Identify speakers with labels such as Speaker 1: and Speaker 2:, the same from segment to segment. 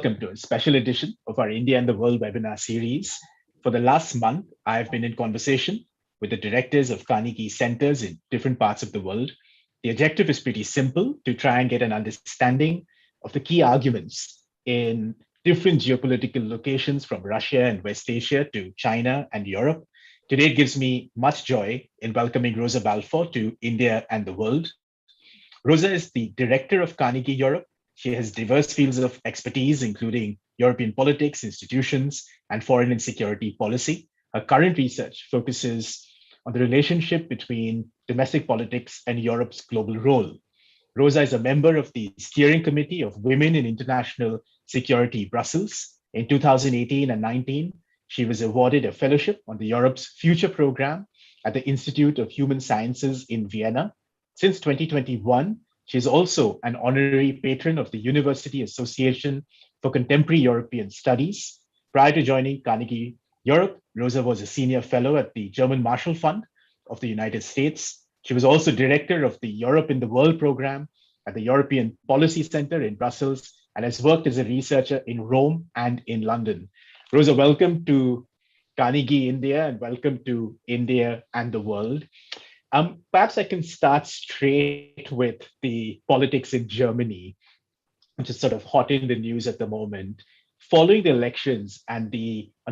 Speaker 1: welcome to a special edition of our India and the World webinar series. For the last month, I've been in conversation with the directors of Carnegie centers in different parts of the world. The objective is pretty simple: to try and get an understanding of the key arguments in different geopolitical locations from Russia and West Asia to China and Europe. Today, it gives me much joy in welcoming Rosa Balfour to India and the World. Rosa is the director of Carnegie Europe. She has diverse fields of expertise, including European politics, institutions, and foreign and security policy. Her current research focuses on the relationship between domestic politics and Europe's global role. Rosa is a member of the Steering Committee of Women in International Security, Brussels. In 2018 and 19, she was awarded a fellowship on the Europe's Future Program at the Institute of Human Sciences in Vienna. Since 2021, she is also an honorary patron of the University Association for Contemporary European Studies. Prior to joining Carnegie Europe, Rosa was a senior fellow at the German Marshall Fund of the United States. She was also director of the Europe in the World program at the European Policy Center in Brussels and has worked as a researcher in Rome and in London. Rosa, welcome to Carnegie India and welcome to India and the World. Perhaps I can start straight with the politics in Germany, which is sort of hot in the news at the moment. Following the elections and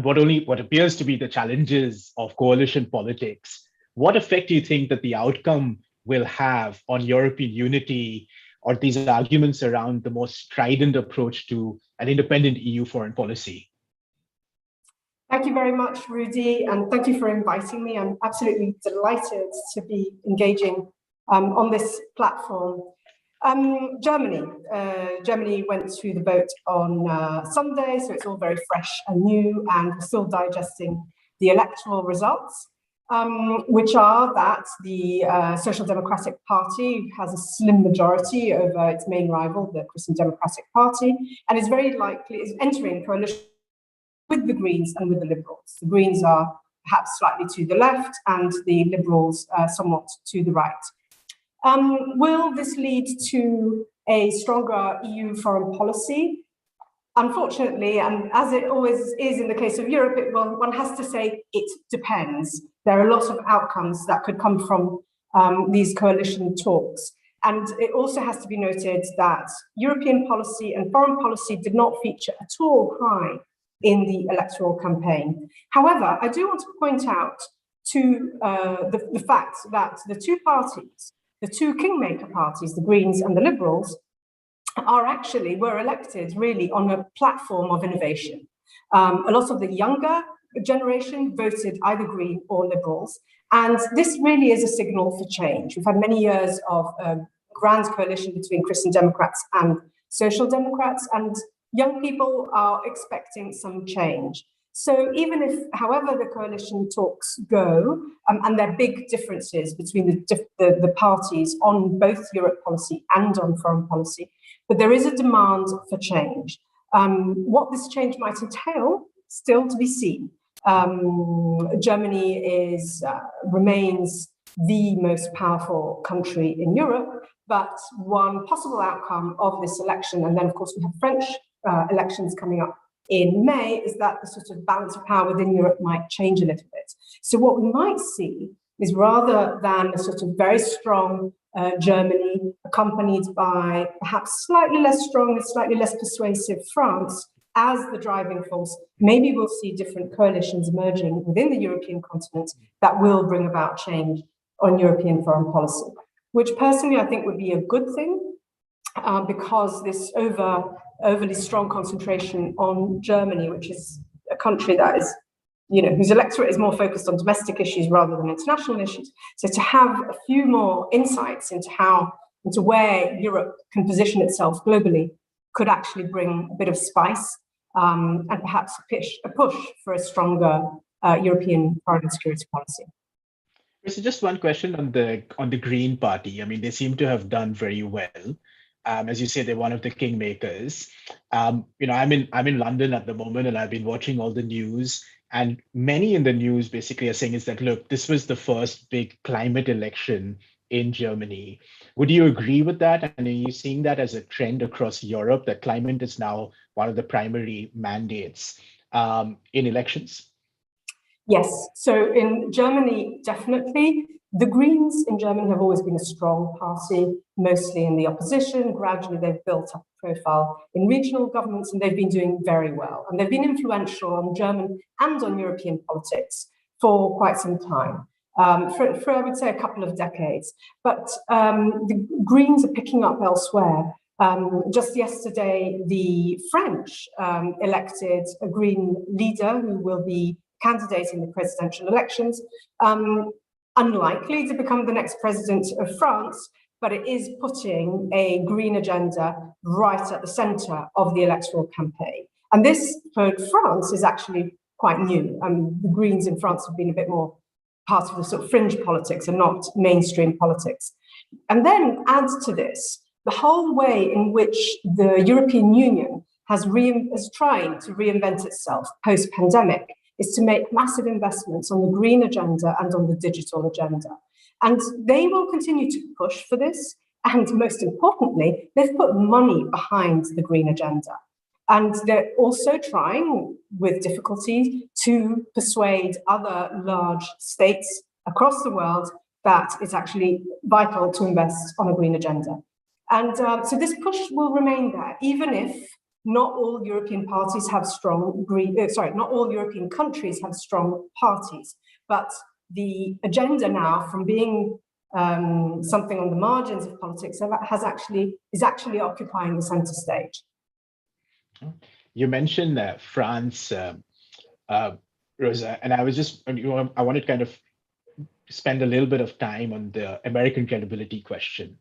Speaker 1: what appears to be the challenges of coalition politics, what effect do you think that the outcome will have on European unity or these arguments around the more strident approach to an independent EU foreign policy?
Speaker 2: Thank you very much, Rudy, and thank you for inviting me. I'm absolutely delighted to be engaging on this platform. Germany went to the vote on Sunday, so it's all very fresh and new, and we're still digesting the electoral results, which are that the Social Democratic Party has a slim majority over its main rival, the Christian Democratic Party, and is very likely entering coalition with the Greens and with the Liberals. The Greens are perhaps slightly to the left and the Liberals somewhat to the right. Will this lead to a stronger EU foreign policy? Unfortunately, and as it always is in the case of Europe, one has to say it depends. There are lots of outcomes that could come from these coalition talks. And it also has to be noted that European policy and foreign policy did not feature at all high in the electoral campaign. However, I do want to point out to the fact that the two parties, the two kingmaker parties, the Greens and the Liberals, were elected really on a platform of innovation. A lot of the younger generation voted either Green or Liberals, and this really is a signal for change. We've had many years of grand coalition between Christian Democrats and Social Democrats, and young people are expecting some change. So even if, however the coalition talks go, and there are big differences between the parties on both Europe policy and on foreign policy, but there is a demand for change. What this change might entail, still to be seen. Germany remains the most powerful country in Europe, but one possible outcome of this election, and then of course we have French elections coming up in May, is that the sort of balance of power within Europe might change a little bit. So what we might see is, rather than a sort of very strong Germany accompanied by perhaps slightly less strong and slightly less persuasive France as the driving force, maybe we'll see different coalitions emerging within the European continent that will bring about change on European foreign policy, which personally I think would be a good thing, because this overly strong concentration on Germany, which is a country that is, whose electorate is more focused on domestic issues rather than international issues. So to have a few more insights into where Europe can position itself globally could actually bring a bit of spice, and perhaps a push for a stronger European foreign and security policy.
Speaker 1: So just one question on the Green Party. I mean, they seem to have done very well. As you say, they're one of the kingmakers. I'm in London at the moment, and I've been watching all the news. And many in the news basically are saying is that, look, this was the first big climate election in Germany. Would you agree with that? And are you seeing that as a trend across Europe, that climate is now one of the primary mandates in elections?
Speaker 2: Yes, so in Germany, definitely. The Greens in Germany have always been a strong party, mostly in the opposition. Gradually, they've built up a profile in regional governments, and they've been doing very well. And they've been influential on German and on European politics for quite some time, for I would say, a couple of decades. But the Greens are picking up elsewhere. Just yesterday, the French elected a Green leader who will be candidating the presidential elections. Unlikely to become the next president of France, but it is putting a green agenda right at the center of the electoral campaign. And this, for France, is actually quite new. The Greens in France have been a bit more part of the sort of fringe politics and not mainstream politics. And then add to this the whole way in which the European Union is trying to reinvent itself post-pandemic is to make massive investments on the green agenda and on the digital agenda. And they will continue to push for this. And most importantly, they've put money behind the green agenda. And they're also trying, with difficulty, to persuade other large states across the world that it's actually vital to invest on a green agenda. And so this push will remain there, even if not all European parties have strong not all European countries have strong parties, but the agenda now, from being something on the margins of politics, is actually occupying the center stage.
Speaker 1: You mentioned France, Rosa, and I wanted to kind of spend a little bit of time on the American credibility question.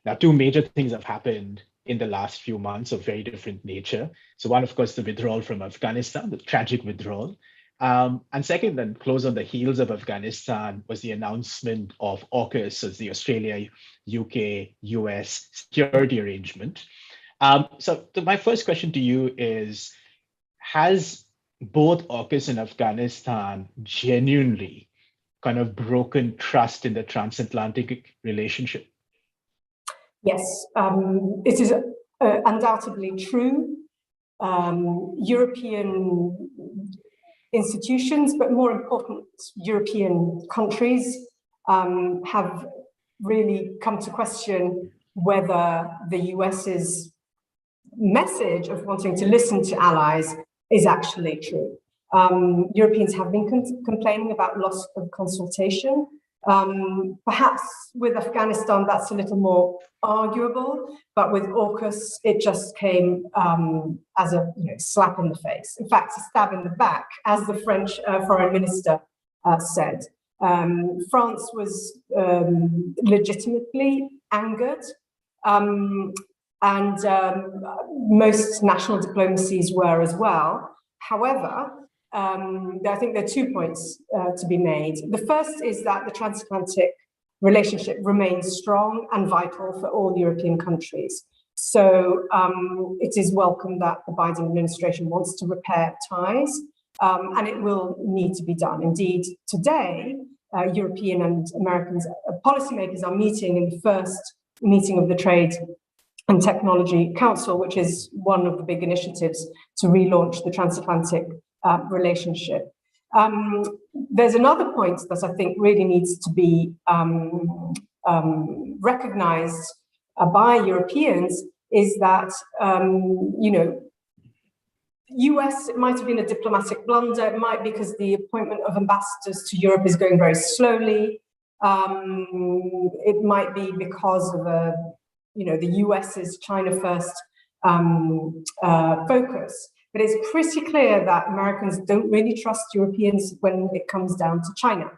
Speaker 1: Now, two major things have happened in the last few months of very different nature. So one, of course, the withdrawal from Afghanistan, the tragic withdrawal. And second, then close on the heels of Afghanistan, was the announcement of AUKUS as the Australia, UK, US security arrangement. So my first question to you is, has both AUKUS and Afghanistan genuinely kind of broken trust in the transatlantic relationship?
Speaker 2: Yes, it is undoubtedly true. European institutions, but more important, European countries have really come to question whether the US's message of wanting to listen to allies is actually true. Europeans have been complaining about loss of consultation. Perhaps with Afghanistan, that's a little more arguable, but with AUKUS, it just came as a slap in the face. In fact, a stab in the back, as the French foreign minister said. France was legitimately angered, and most national diplomacies were as well. However, I think there are 2 points to be made. The first is that the transatlantic relationship remains strong and vital for all European countries. So it is welcome that the Biden administration wants to repair ties, and it will need to be done. Indeed, today, European and American policymakers are meeting in the first meeting of the Trade and Technology Council, which is one of the big initiatives to relaunch the transatlantic relationship. There's another point that I think really needs to be recognized by Europeans, is that, US, it might have been a diplomatic blunder. It might be because the appointment of ambassadors to Europe is going very slowly. It might be because of the US's China first focus. But it's pretty clear that Americans don't really trust Europeans when it comes down to China.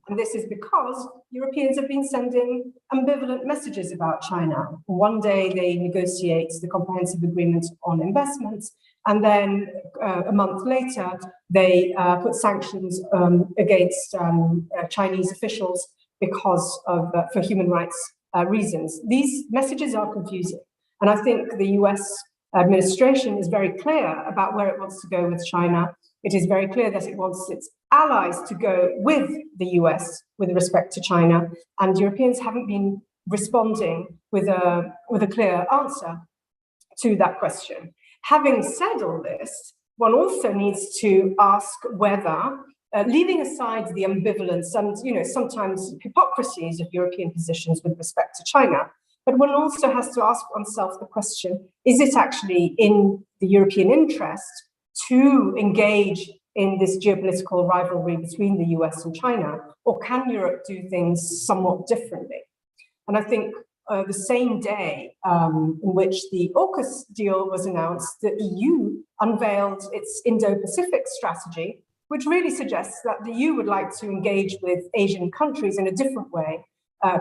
Speaker 2: And this is because Europeans have been sending ambivalent messages about China. One day they negotiate the comprehensive agreement on investments, and then a month later they put sanctions against Chinese officials because of for human rights reasons. These messages are confusing, and I think the US administration is very clear about where it wants to go with China. It is very clear that it wants its allies to go with the US with respect to China, and Europeans haven't been responding with a clear answer to that question. Having said all this, one also needs to ask whether, leaving aside the ambivalence and sometimes hypocrisies of European positions with respect to China, but one also has to ask oneself the question, is it actually in the European interest to engage in this geopolitical rivalry between the US and China, or can Europe do things somewhat differently? And I think the same day in which the AUKUS deal was announced, the EU unveiled its Indo-Pacific strategy, which really suggests that the EU would like to engage with Asian countries in a different way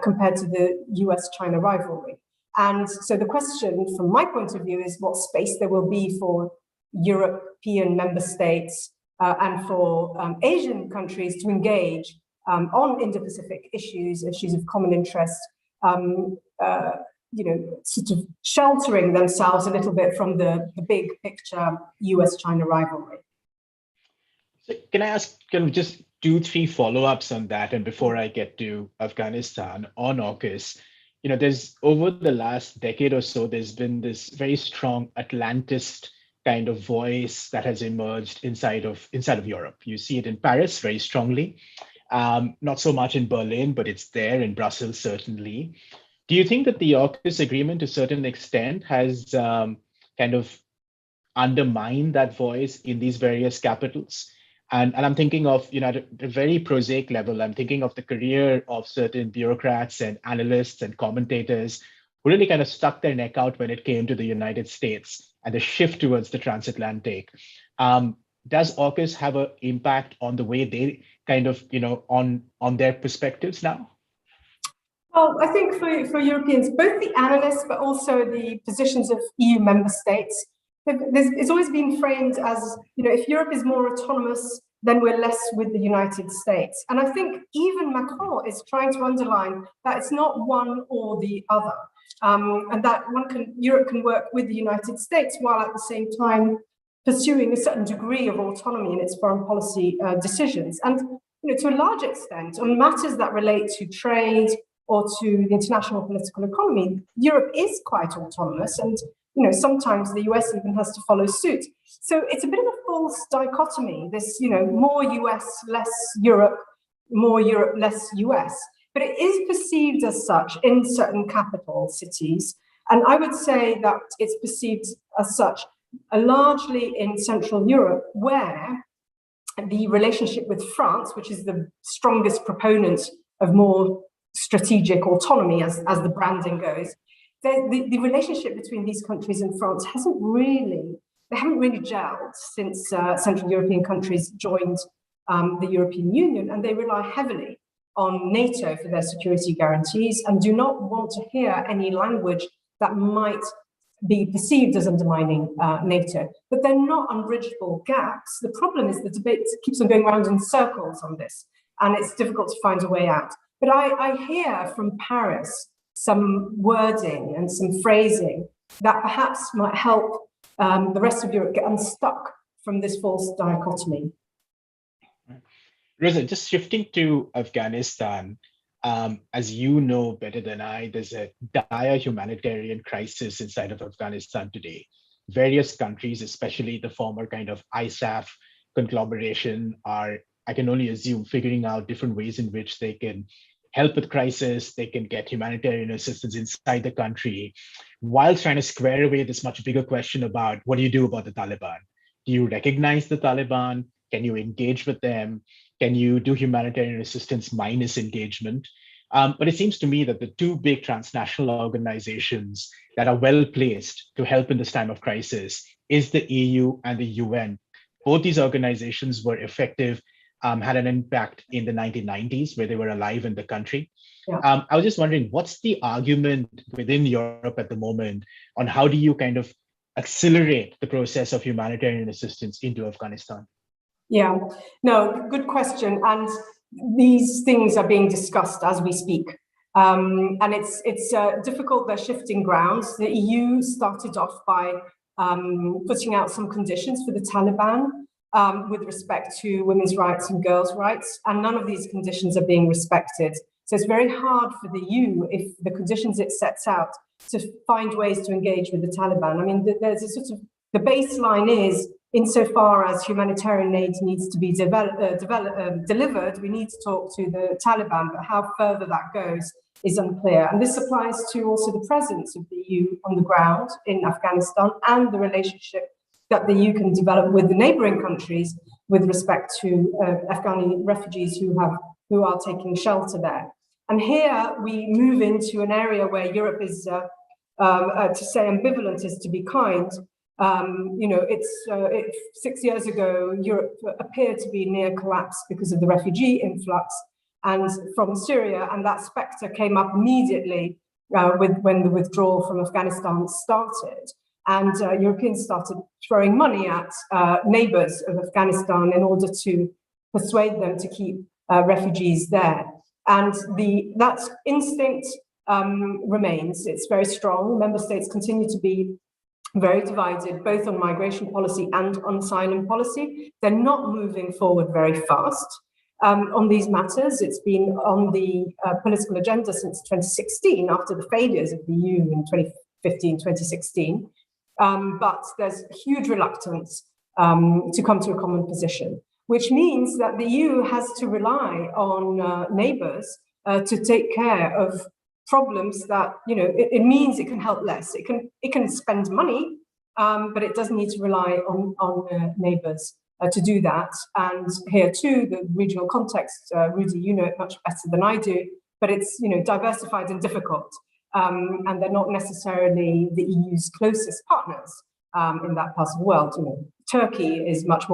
Speaker 2: compared to the US-China rivalry. And so the question from my point of view is what space there will be for European member states and for Asian countries to engage on Indo-Pacific issues of common interest, sort of sheltering themselves a little bit from the big picture US-China rivalry.
Speaker 1: So can I ask just 2-3 follow-ups on that? And before I get to Afghanistan on AUKUS, there's over the last decade or so, there's been this very strong Atlantist kind of voice that has emerged inside of Europe. You see it in Paris very strongly, not so much in Berlin, but it's there in Brussels, certainly. Do you think that the AUKUS agreement to a certain extent has kind of undermined that voice in these various capitals? And I'm thinking of, at a very prosaic level, I'm thinking of the career of certain bureaucrats and analysts and commentators who really kind of stuck their neck out when it came to the United States and the shift towards the Transatlantic. Does AUKUS have an impact on the way they kind of, on their perspectives now?
Speaker 2: Well, I think for Europeans, both the analysts, but also the positions of EU member states, it's always been framed as, if Europe is more autonomous, then we're less with the United States. And I think even Macron is trying to underline that it's not one or the other, and that Europe can work with the United States while at the same time pursuing a certain degree of autonomy in its foreign policy decisions. And to a large extent, on matters that relate to trade or to the international political economy, Europe is quite autonomous, and sometimes the US even has to follow suit. So it's a bit of a false dichotomy, this, more US, less Europe, more Europe, less US. But it is perceived as such in certain capital cities. And I would say that it's perceived as such largely in Central Europe, where the relationship with France, which is the strongest proponent of more strategic autonomy as the branding goes, the relationship between these countries and France haven't really gelled since Central European countries joined the European Union, and they rely heavily on NATO for their security guarantees and do not want to hear any language that might be perceived as undermining NATO. But they're not unbridgeable gaps. The problem is the debate keeps on going around in circles on this, and it's difficult to find a way out. But I hear from Paris some wording and some phrasing that perhaps might help the rest of Europe get unstuck from this false dichotomy.
Speaker 1: Rosa, just shifting to Afghanistan, as you know better than I, there's a dire humanitarian crisis inside of Afghanistan today. Various countries, especially the former kind of ISAF conglomeration, are, I can only assume, figuring out different ways in which they can help with crisis, they can get humanitarian assistance inside the country, while trying to square away this much bigger question about what do you do about the Taliban? Do you recognize the Taliban? Can you engage with them? Can you do humanitarian assistance minus engagement? But it seems to me that the two big transnational organizations that are well placed to help in this time of crisis is the EU and the UN. Both these organizations were effective, had an impact in the 1990s where they were alive in the country. Yeah. I was just wondering, what's the argument within Europe at the moment on how do you kind of accelerate the process of humanitarian assistance into Afghanistan?
Speaker 2: Yeah, no, good question. And these things are being discussed as we speak. And it's difficult, they're shifting grounds. The EU started off by putting out some conditions for the Taliban with respect to women's rights and girls' rights, and none of these conditions are being respected. So it's very hard for the EU, if the conditions it sets out, to find ways to engage with the Taliban. I mean, there's a sort of, the baseline is, insofar as humanitarian aid needs to be delivered, we need to talk to the Taliban, but how further that goes is unclear. And this applies to also the presence of the EU on the ground in Afghanistan, and the relationship that the EU can develop with the neighboring countries with respect to Afghani refugees who are taking shelter there. And here we move into an area where Europe is, to say ambivalent is to be kind. You know, it's 6 years ago, Europe appeared to be near collapse because of the refugee influx and from Syria, and that spectre came up immediately when the withdrawal from Afghanistan started. And Europeans started throwing money at neighbors of Afghanistan in order to persuade them to keep refugees there. And that instinct remains. It's very strong. Member states continue to be very divided, both on migration policy and on asylum policy. They're not moving forward very fast on these matters. It's been on the political agenda since 2016, after the failures of the EU in 2015, 2016. But there's huge reluctance to come to a common position, which means that the EU has to rely on neighbors to take care of problems that, you know, it means it can help less. It can spend money, but it does need to rely on neighbors to do that. And here too, the regional context, Rudi, you know it much better than I do, but it's, you know, diversified and difficult. And they're not necessarily the EU's closest partners in that part of the world. You know, Turkey is much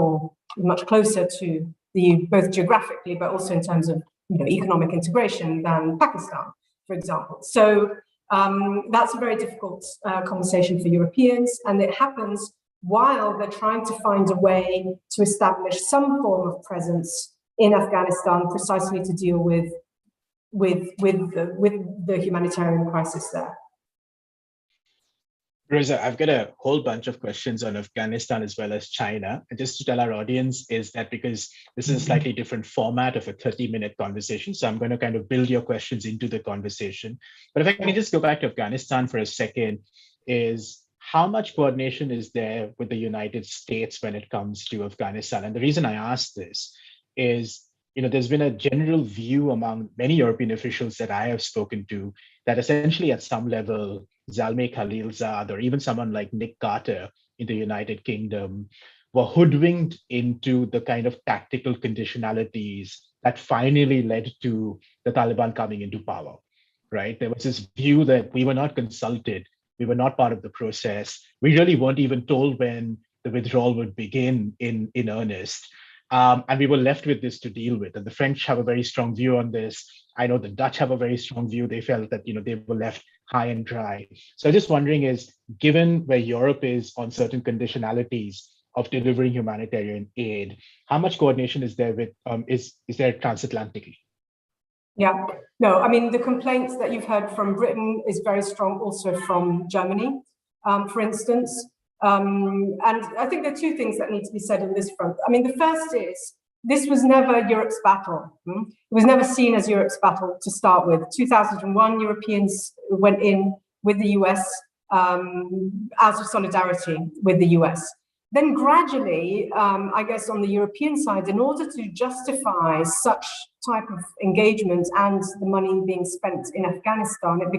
Speaker 2: closer to the EU, both geographically, but also in terms of, you know, economic integration than Pakistan, for example. So that's a very difficult conversation for Europeans, and it happens while they're trying to find a way to establish some form of presence in Afghanistan, precisely to deal with the humanitarian crisis there.
Speaker 1: Rosa, I've got a whole bunch of questions on Afghanistan as well as China. And just to tell our audience is that because this is a slightly different format of a 30-minute conversation, so I'm going to kind of build your questions into the conversation. But if I can just go back to Afghanistan for a second, is how much coordination is there with the United States when it comes to Afghanistan? And the reason I ask this is, you know, there's been a general view among many European officials that I have spoken to that essentially at some level, Zalmay Khalilzad or even someone like Nick Carter in the United Kingdom were hoodwinked into the kind of tactical conditionalities that finally led to the Taliban coming into power, right? There was this view that we were not consulted, we were not part of the process, we really weren't even told when the withdrawal would begin in earnest. And we were left with this to deal with. And the French have a very strong view on this. I know the Dutch have a very strong view. They felt that, you know, they were left high and dry. So I'm just wondering is, given where Europe is on certain conditionalities of delivering humanitarian aid, how much coordination is there with, is there transatlantically?
Speaker 2: Yeah, no, I mean, the complaints that you've heard from Britain is very strong also from Germany, for instance. And I think there are two things that need to be said on this front. I mean, the first is, this was never Europe's battle. It was never seen as Europe's battle to start with. 2001, Europeans went in with the US out of solidarity with the US. Then gradually, I guess on the European side, in order to justify such type of engagement and the money being spent in Afghanistan, it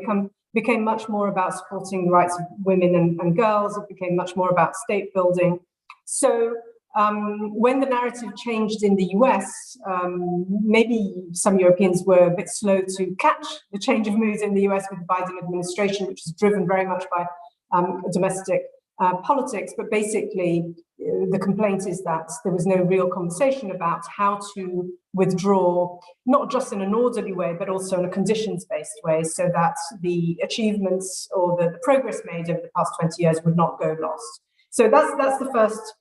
Speaker 2: became much more about supporting the rights of women and girls. It became much more about state building. So when the narrative changed in the US, maybe some Europeans were a bit slow to catch the change of mood in the US with the Biden administration, which is driven very much by domestic politics. But basically, the complaint is that there was no real conversation about how to withdraw, not just in an orderly way, but also in a conditions-based way, so that the achievements or the progress made over the past 20 years would not go lost. So that's the first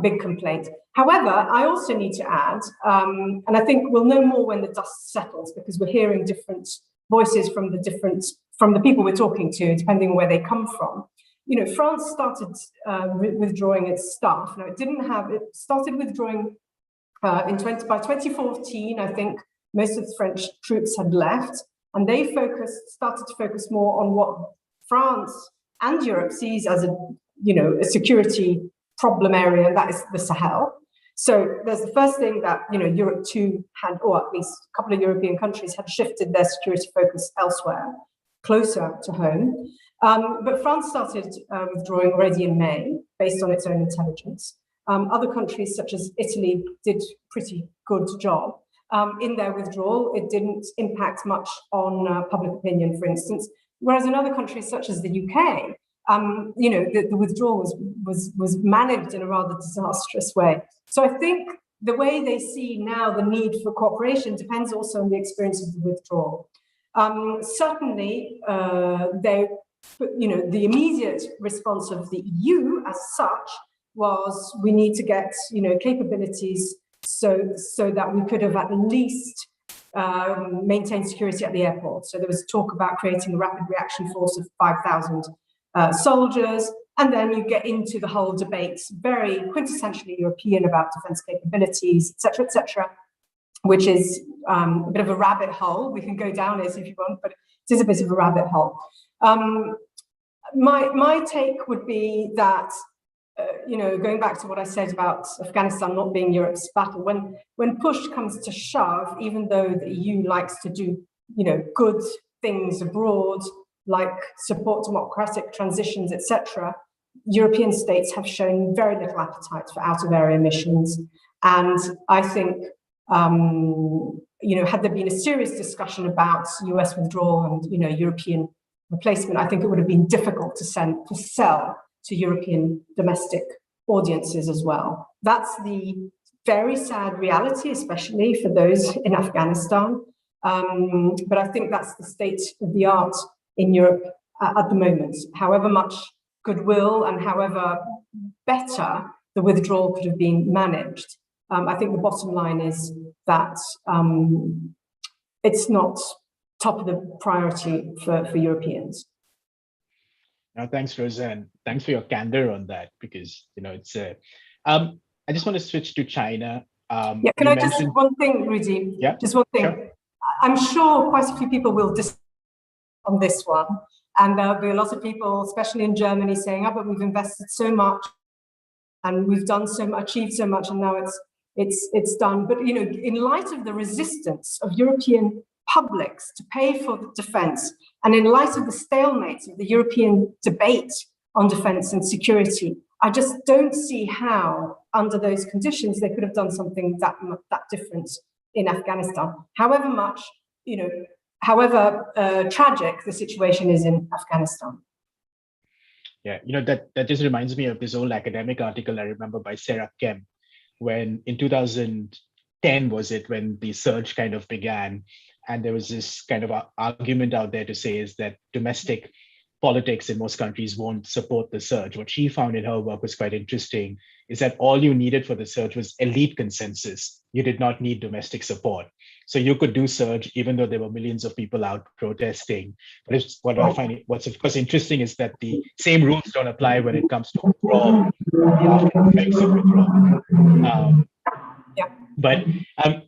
Speaker 2: big complaint. However, I also need to add, and I think we'll know more when the dust settles, because we're hearing different voices from the people we're talking to, depending on where they come from. France started withdrawing its staff. Now, it started withdrawing by 2014, I think most of the French troops had left, and they started to focus more on what France and Europe sees as a security problem area, and that is the Sahel. So there's the first thing that Europe too had, or at least a couple of European countries had shifted their security focus elsewhere, closer to home. But France started withdrawing already in May, based on its own intelligence. Other countries, such as Italy, did a pretty good job in their withdrawal. It didn't impact much on public opinion, for instance. Whereas in other countries, such as the UK, the withdrawal was managed in a rather disastrous way. So I think the way they see now the need for cooperation depends also on the experience of the withdrawal. Certainly, the immediate response of the EU as such was, we need to get capabilities so that we could have at least maintained security at the airport. So there was talk about creating a rapid reaction force of 5,000 soldiers, and then you get into the whole debate, very quintessentially European, about defense capabilities, et cetera, which is a bit of a rabbit hole. We can go down it if you want, but it is a bit of a rabbit hole. My take would be that, going back to what I said about Afghanistan not being Europe's battle, when push comes to shove, even though the EU likes to do, good things abroad, like support democratic transitions, etc., European states have shown very little appetite for out-of-area missions. And I think, had there been a serious discussion about US withdrawal and, European replacement, I think it would have been difficult to sell to European domestic audiences as well. That's the very sad reality, especially for those in Afghanistan. But I think that's the state of the art in Europe at the moment. However much goodwill and however better the withdrawal could have been managed, I think the bottom line is that it's not top of the priority for Europeans.
Speaker 1: Now, thanks, Rosa, and thanks for your candor on that, because it's I just want to switch to China.
Speaker 2: Can I just one thing, Rudy?
Speaker 1: Yeah,
Speaker 2: just one thing.
Speaker 1: Sure.
Speaker 2: I'm sure quite a few people will disagree on this one, and there'll be a lot of people, especially in Germany, saying, "Oh, but we've invested so much, and we've done so much, achieved so much, and now it's done." But in light of the resistance of European publics to pay for the defense, and in light of the stalemate of the European debate on defense and security, I just don't see how, under those conditions, they could have done something that different in Afghanistan. However much, however tragic the situation is in Afghanistan.
Speaker 1: Yeah, that just reminds me of this old academic article I remember by Sarah Kemp, when in 2010 was it, when the surge kind of began, and there was this kind of argument out there to say is that domestic politics in most countries won't support the surge. What she found in her work was quite interesting, is that all you needed for the surge was elite consensus. You did not need domestic support. So you could do surge even though there were millions of people out protesting. But what's of course interesting is that the same rules don't apply when it comes to withdrawal, the after effects of withdrawal. But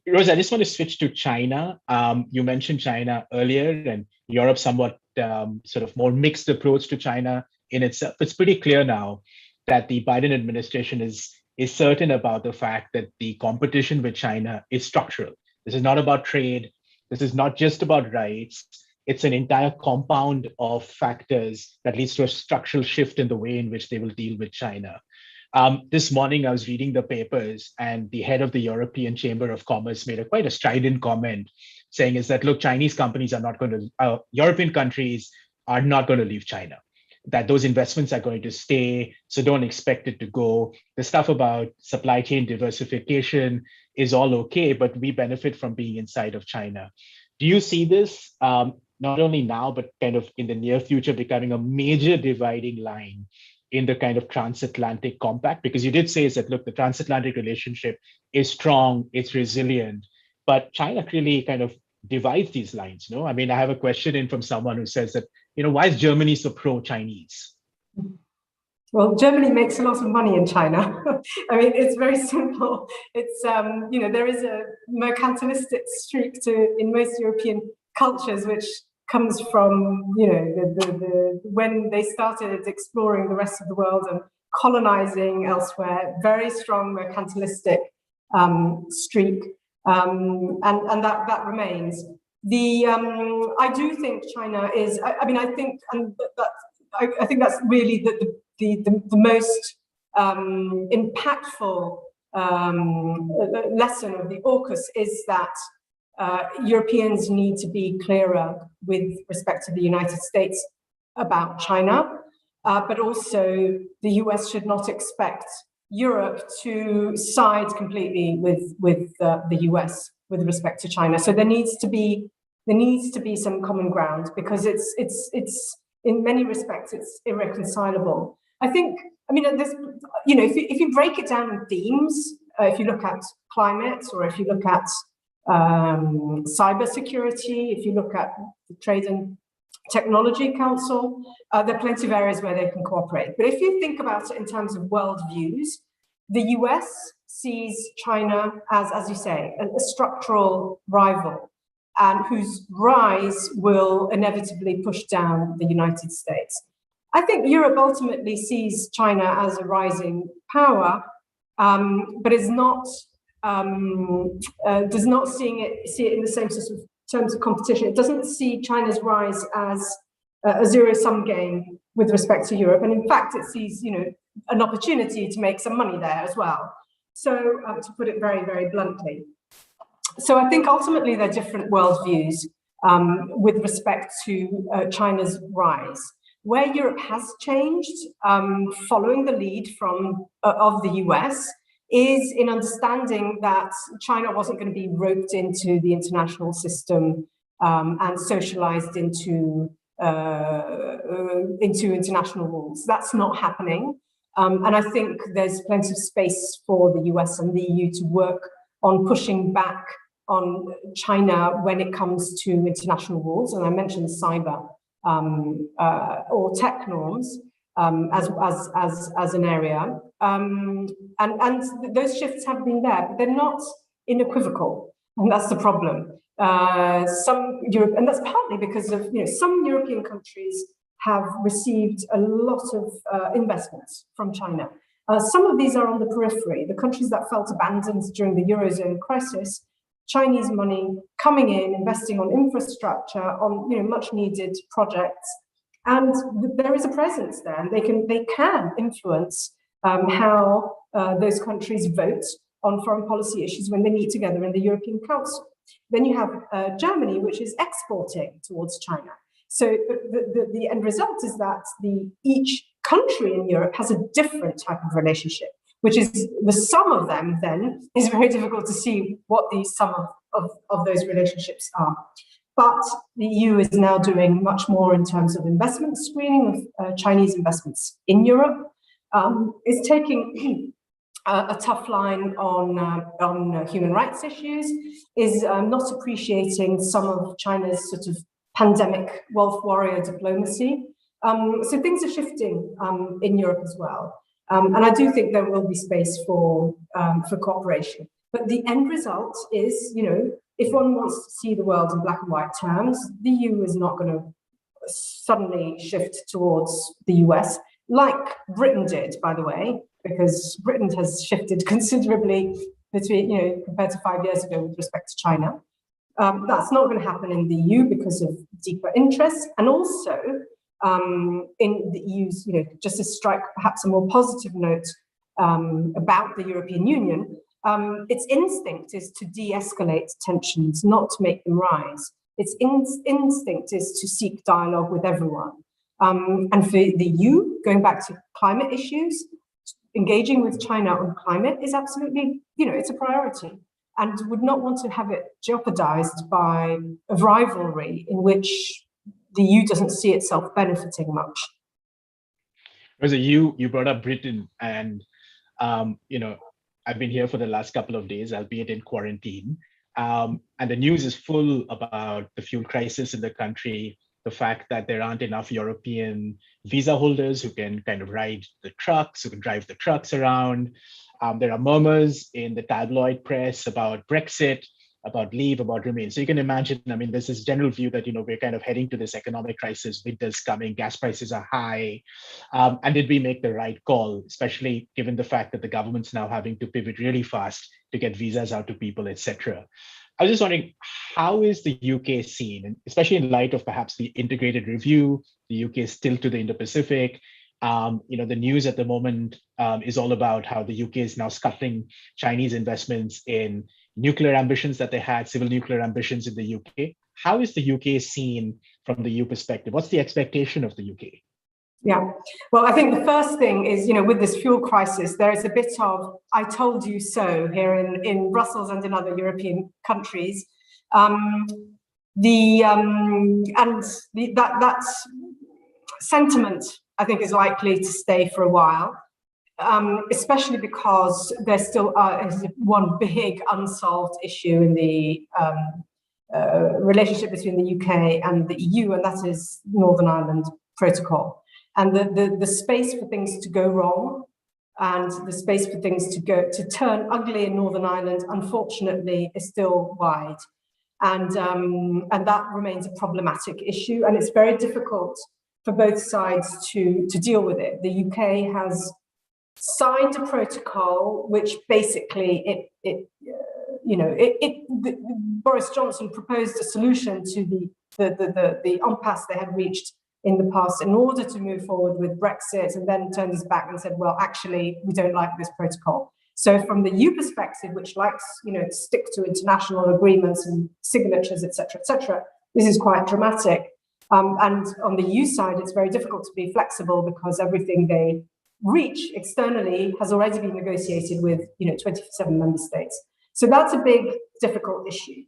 Speaker 1: Rosa, I just want to switch to China. You mentioned China earlier, and Europe somewhat sort of more mixed approach to China in itself. It's pretty clear now that the Biden administration is certain about the fact that the competition with China is structural. This is not about trade. This is not just about rights. It's an entire compound of factors that leads to a structural shift in the way in which they will deal with China. This morning, I was reading the papers, and the head of the European Chamber of Commerce made quite a strident comment, saying is that, look, Chinese companies are not going to, European countries are not going to leave China, that those investments are going to stay, so don't expect it to go. The stuff about supply chain diversification is all okay, but we benefit from being inside of China. Do you see this, not only now, but kind of in the near future, becoming a major dividing line in the kind of transatlantic compact? Because you did say is that, look, the transatlantic relationship is strong, it's resilient, but China clearly kind of divides these lines, no? I mean, I have a question in from someone who says that, why is Germany so pro-Chinese?
Speaker 2: Well, Germany makes a lot of money in China. I mean, it's very simple. It's, there is a mercantilistic streak in most European cultures, which comes from, when they started exploring the rest of the world and colonizing elsewhere, very strong mercantilistic streak, and that remains. I do think China is, I think, and I think that's really the most impactful lesson of the AUKUS is that Europeans need to be clearer with respect to the United States about China, but also the US should not expect Europe to side completely with the US with respect to China. So there needs to be some common ground, because it's in many respects it's irreconcilable. I think, if you break it down in themes, if you look at climate, or if you look at cybersecurity, if you look at the Trade and Technology Council, there are plenty of areas where they can cooperate. But if you think about it in terms of world views, the US sees China as you say, a structural rival, and whose rise will inevitably push down the United States. I think Europe ultimately sees China as a rising power, but is not does not see it in the same sort of terms of competition. It doesn't see China's rise as a zero-sum game with respect to Europe, and in fact, it sees an opportunity to make some money there as well. So, to put it very, very bluntly. So I think ultimately they're different worldviews with respect to China's rise. Where Europe has changed, following the lead of the US, is in understanding that China wasn't going to be roped into the international system and socialized into international rules. That's not happening. And I think there's plenty of space for the US and the EU to work on pushing back on China when it comes to international rules. And I mentioned cyber or tech norms as an area. And those shifts have been there, but they're not unequivocal. And that's the problem. And that's partly because of, some European countries have received a lot of investments from China. Some of these are on the periphery. The countries that felt abandoned during the Eurozone crisis, Chinese money coming in, investing on infrastructure, on much needed projects, and there is a presence there, and they can influence how those countries vote on foreign policy issues when they meet together in the European Council. Then you have Germany, which is exporting towards China. So the end result is that each country in Europe has a different type of relationship, which is the sum of them then is very difficult to see what the sum of those relationships are. But the EU is now doing much more in terms of investment screening of Chinese investments in Europe. It's taking a tough line on human rights issues, is not appreciating some of China's sort of pandemic wealth warrior diplomacy. So things are shifting in Europe as well. And I do think there will be space for cooperation. But the end result is, if one wants to see the world in black and white terms, the EU is not going to suddenly shift towards the US, like Britain did, by the way, because Britain has shifted considerably compared to 5 years ago with respect to China. That's not going to happen in the EU because of deeper interests, and also in the EU's, just to strike perhaps a more positive note about the European Union, its instinct is to de-escalate tensions, not to make them rise. Its instinct is to seek dialogue with everyone. And for the EU, going back to climate issues, engaging with China on climate is absolutely, it's a priority, and would not want to have it jeopardized by a rivalry in which the EU doesn't see itself benefiting much.
Speaker 1: Rosa, you brought up Britain, and I've been here for the last couple of days, albeit in quarantine, and the news is full about the fuel crisis in the country, the fact that there aren't enough European visa holders who can kind of ride the trucks, who can drive the trucks around. There are murmurs in the tabloid press about Brexit, about leave, about remain. So you can imagine, I mean, there's this general view that, we're kind of heading to this economic crisis, winter's coming, gas prices are high. And did we make the right call, especially given the fact that the government's now having to pivot really fast to get visas out to people, etc. I was just wondering, how is the UK seen, and especially in light of perhaps the integrated review, the UK is still to the Indo-Pacific. The news at the moment is all about how the UK is now scuttling Chinese investments in nuclear ambitions that they had, civil nuclear ambitions in the UK. How is the UK seen from the EU perspective? What's the expectation of the UK?
Speaker 2: Yeah, well, I think the first thing is, with this fuel crisis, there is a bit of "I told you so" here in Brussels and in other European countries. That sentiment, I think, is likely to stay for a while, especially because there still is one big unsolved issue in the relationship between the UK and the EU, and that is Northern Ireland Protocol. And the space for things to go wrong and the space for things to turn ugly in Northern Ireland, unfortunately, is still wide. And that remains a problematic issue. And it's very difficult for both sides to deal with it. The UK has signed a protocol which basically Boris Johnson proposed a solution to the impasse they had reached in the past in order to move forward with Brexit, and then turned his back and said, well, actually, we don't like this protocol. So from the EU perspective, which likes, to stick to international agreements and signatures, et cetera, this is quite dramatic. And on the EU side, it's very difficult to be flexible because everything they reach externally has already been negotiated with, 27 member states. So that's a big, difficult issue.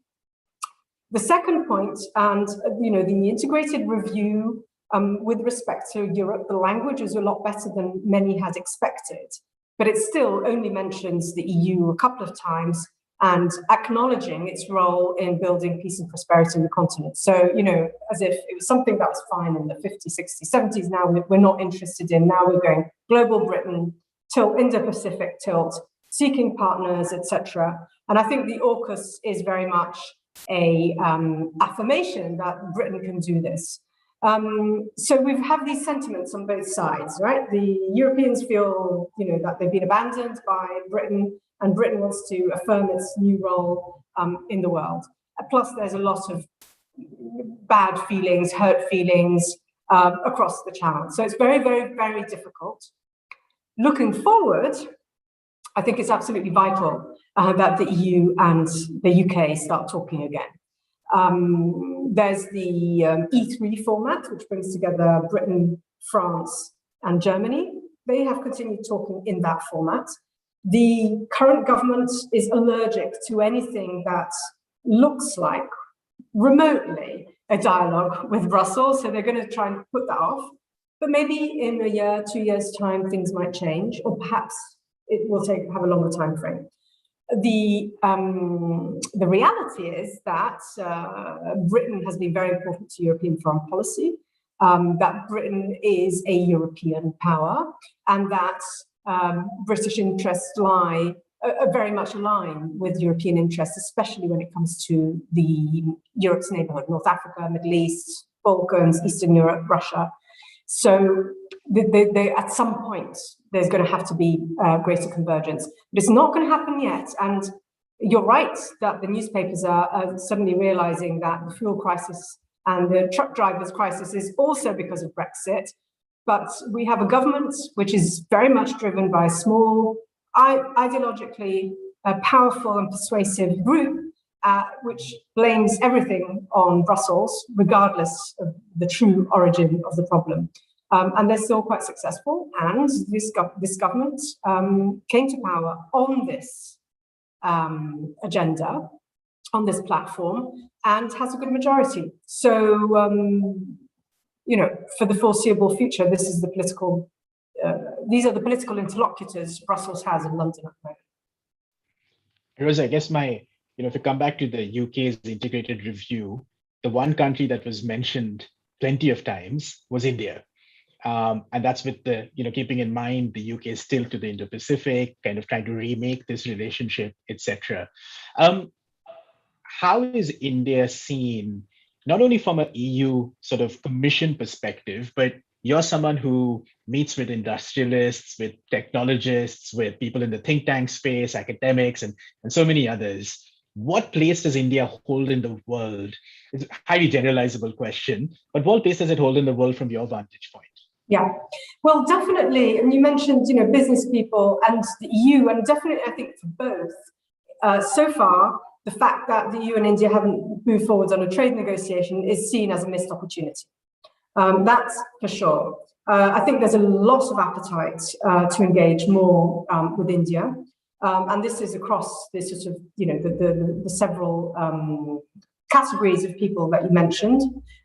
Speaker 2: The second point, and, the integrated review with respect to Europe, the language is a lot better than many had expected, but it still only mentions the EU a couple of times and acknowledging its role in building peace and prosperity in the continent. So, as if it was something that was fine in the 50s, 60s, 70s, now we're not interested in. Now we're going global Britain, tilt, Indo-Pacific tilt, seeking partners, etc. And I think the AUKUS is very much a affirmation that Britain can do this. So we have these sentiments on both sides, right? The Europeans feel, that they've been abandoned by Britain, and Britain wants to affirm its new role in the world. Plus, there's a lot of bad feelings, hurt feelings across the channel. So it's very, very, very difficult. Looking forward, I think it's absolutely vital that the EU and the UK start talking again. There's the E3 format, which brings together Britain, France, and Germany. They have continued talking in that format. The current government is allergic to anything that looks like remotely a dialogue with Brussels, so they're going to try and put that off. But maybe in a year, 2 years' time, things might change, or perhaps it will have a longer time frame. The reality is that Britain has been very important to European foreign policy, that Britain is a European power, and that British interests are very much aligned with European interests, especially when it comes to Europe's neighborhood, North Africa, Middle East, Balkans, Eastern Europe, Russia. So at some point, there's going to have to be greater convergence. But it's not going to happen yet. And you're right that the newspapers are suddenly realizing that the fuel crisis and the truck drivers crisis is also because of Brexit. But we have a government which is very much driven by a small, ideologically powerful and persuasive group, which blames everything on Brussels, regardless of the true origin of the problem. And they're still quite successful. And this government came to power on this agenda, on this platform, and has a good majority. So, for the foreseeable future, this is the political. These are the political interlocutors Brussels has in London at the moment.
Speaker 1: Rosa, I guess if we come back to the UK's integrated review, the one country that was mentioned plenty of times was India. And that's with the, keeping in mind the UK is still to the Indo-Pacific, kind of trying to remake this relationship, etc. How is India seen, not only from an EU sort of commission perspective, but you're someone who meets with industrialists, with technologists, with people in the think tank space, academics, and so many others. What place does India hold in the world? It's a highly generalizable question, but what place does it hold in the world from your vantage point?
Speaker 2: Yeah, well, definitely. And you mentioned, business people and the EU, and definitely, I think for both, so far, the fact that the EU and India haven't moved forward on a trade negotiation is seen as a missed opportunity. That's for sure. I think there's a lot of appetite to engage more with India. And this is across this sort of, the several categories of people that you mentioned.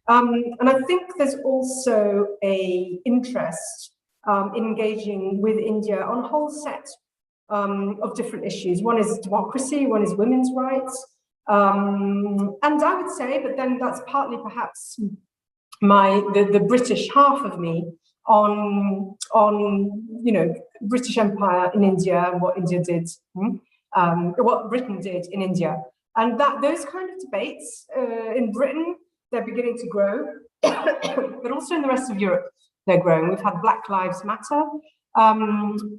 Speaker 2: And I think there's also an interest in engaging with India on a whole set of different issues. One is democracy, one is women's rights. And I would say, but then that's partly perhaps the British half of me on British Empire in India and what India did, what Britain did in India. And that those kind of debates in Britain, they're beginning to grow, but also in the rest of Europe, they're growing. We've had Black Lives Matter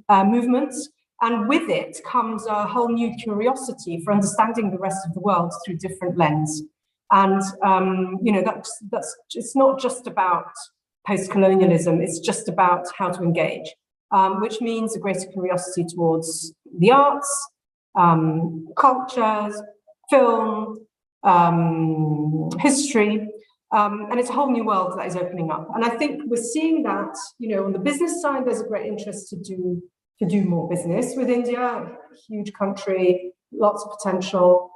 Speaker 2: movements, and with it comes a whole new curiosity for understanding the rest of the world through different lens. And that's it's not just about post-colonialism; it's just about how to engage, which means a greater curiosity towards the arts, cultures, film, history, and it's a whole new world that is opening up. And I think we're seeing that, on the business side, there's a great interest to do more business with India, huge country, lots of potential.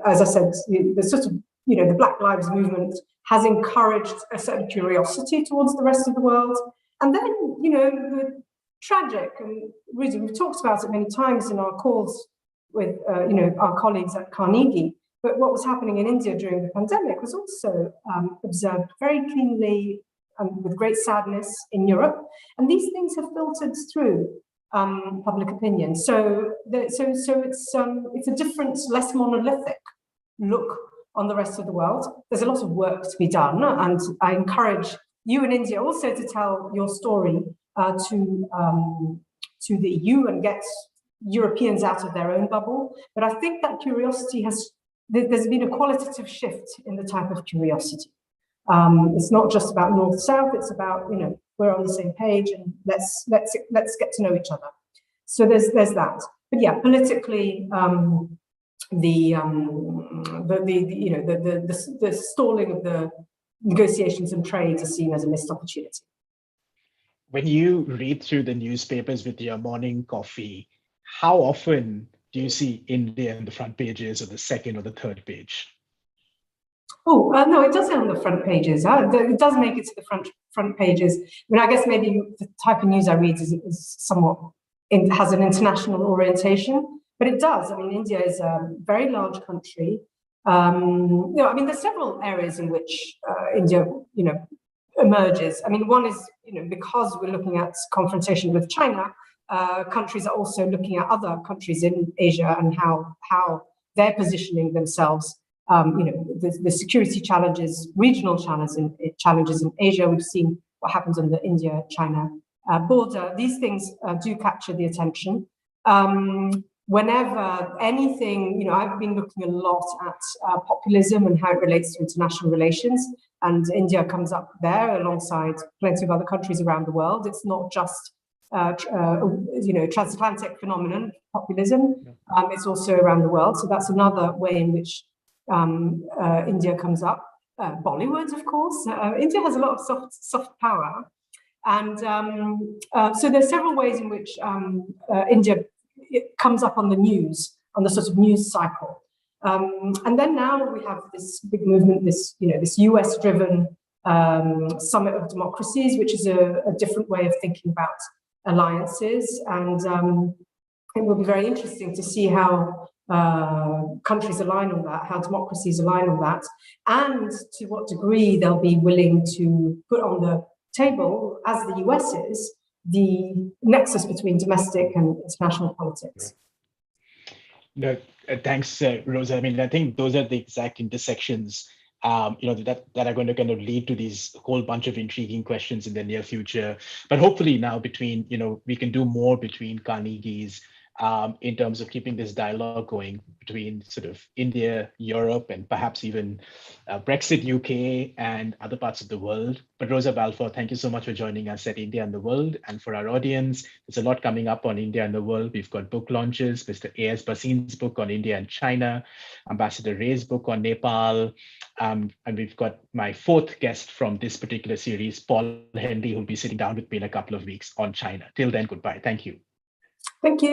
Speaker 2: As I said, the sort of, the Black Lives movement has encouraged a certain curiosity towards the rest of the world. And then, the tragic, and Rudra, we've talked about it many times in our calls with, our colleagues at Carnegie, but what was happening in India during the pandemic was also observed very keenly and with great sadness in Europe. And these things have filtered through public opinion. So it's a different, less monolithic look on the rest of the world. There's a lot of work to be done, and I encourage you in India also to tell your story to the EU and get Europeans out of their own bubble. But I think that curiosity there's been a qualitative shift in the type of curiosity. It's not just about North-South, it's about, we're on the same page and let's get to know each other. So there's that. But yeah, politically, the stalling of the negotiations and trade is seen as a missed opportunity.
Speaker 1: When you read through the newspapers with your morning coffee, how often do you see India on the front pages or the second or the third page?
Speaker 2: Oh, no, it does on the front pages. It does make it to the front pages. I mean, I guess maybe the type of news I read is somewhat, has an international orientation, but it does. I mean, India is a very large country. There's several areas in which India, emerges. I mean, one is, because we're looking at confrontation with China, countries are also looking at other countries in Asia and how they're positioning themselves. The security challenges, regional challenges in Asia. We've seen what happens on the India-China border. These things do capture the attention. Whenever anything, I've been looking a lot at populism and how it relates to international relations, and India comes up there alongside plenty of other countries around the world. It's not just transatlantic phenomenon, populism. It's also around the world. So that's another way in which India comes up. Bollywood, of course. India has a lot of soft power, and so there's several ways in which India comes up on the news, on the sort of news cycle. And then now we have this big movement, this US-driven summit of democracies, which is a different way of thinking about alliances. And it will be very interesting to see how countries align on that, how democracies align on that, and to what degree they'll be willing to put on the table, as the US is, the nexus between domestic and international politics.
Speaker 1: No, thanks, Rosa. I mean, I think those are the exact intersections, that are going to kind of lead to these whole bunch of intriguing questions in the near future. But hopefully now we can do more between Carnegie's in terms of keeping this dialogue going between sort of India, Europe, and perhaps even Brexit, UK, and other parts of the world. But Rosa Balfour, thank you so much for joining us at India and the World. And for our audience, there's a lot coming up on India and the world. We've got book launches, Mr. A.S. Bhasin's book on India and China, Ambassador Ray's book on Nepal, and we've got my fourth guest from this particular series, Paul Henley, who'll be sitting down with me in a couple of weeks on China. Till then, goodbye. Thank you.
Speaker 2: Thank you.